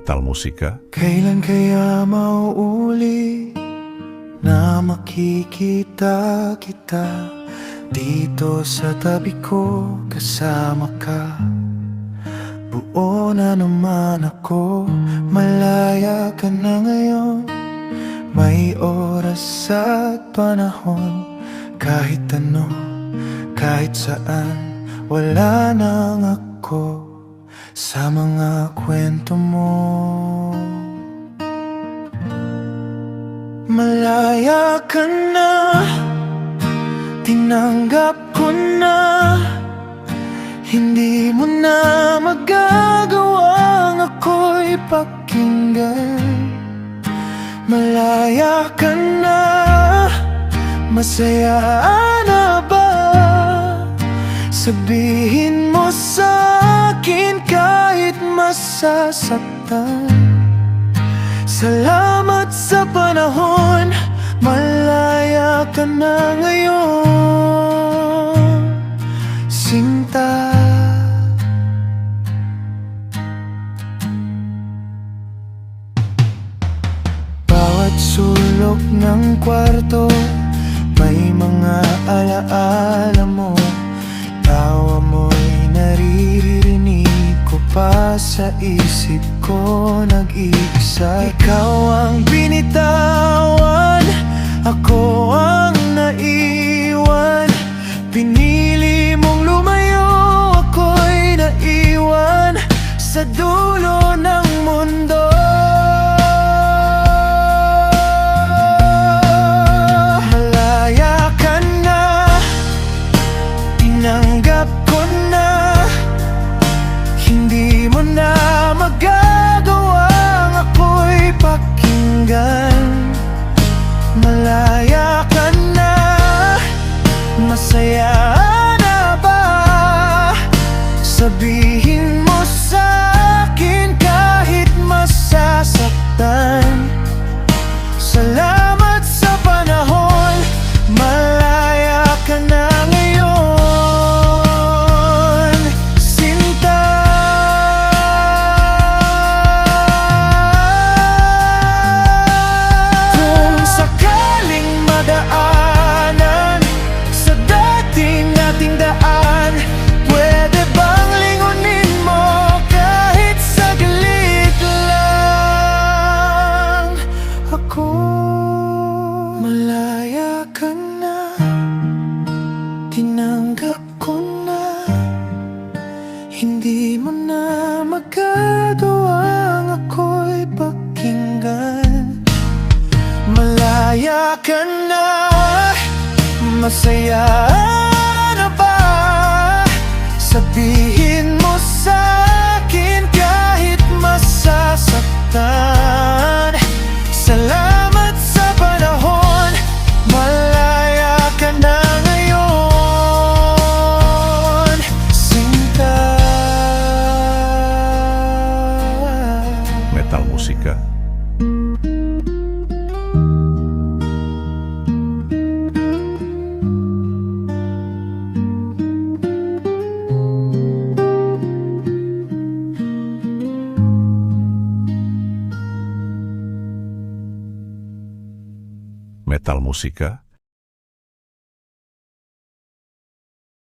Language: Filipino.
Metal musika. Kailan kaya mauuli na makikita kita dito sa tabi ko, kasama ka? Buo na naman ako, malaya ka na ngayon. May oras at panahon, kahit ano, kahit saan, wala nang ako sa mga kwento mo. Malaya ka na, tinanggap ko na. Hindi mo na magagawang ako'y pakinggan. Malaya ka na, masaya na ba? Sabihin mo sa'kin kahit masasaktan. Salamat sa panahon, malaya ka na ngayon, sinta. Bawat sulok ng kwarto, may mga alaala mo. Tawa mo'y naririnig ko pa sa isip ko, nag-iisa. Ikaw ang binitawan, ako ang naiwan. Pinili mong lumayo, ako'y naiwan sa dulo ng mundo. Malaya ka na, tinanggap ko na. Hindi mo na magagawang ako'y pakinggan. Malaya ka na, masaya na ba? Sabihin mo sa'kin kahit masasaktan. Salamat sa panahon, malaya ka na ngayon, sinta. Kung sakaling madaanan sa dating nating daan, pwede bang lingunin mo kahit saglit lang ako? Malaya ka na, tinanggap ko na. Hindi mo na magagawang ako'y pakinggan. Malaya ka na, masaya na ba? Sabihin mo sa'kin kahit masasaktan. Salamat sa panahon, malaya ka na ngayon, sinta. Metal musika. Metal musika.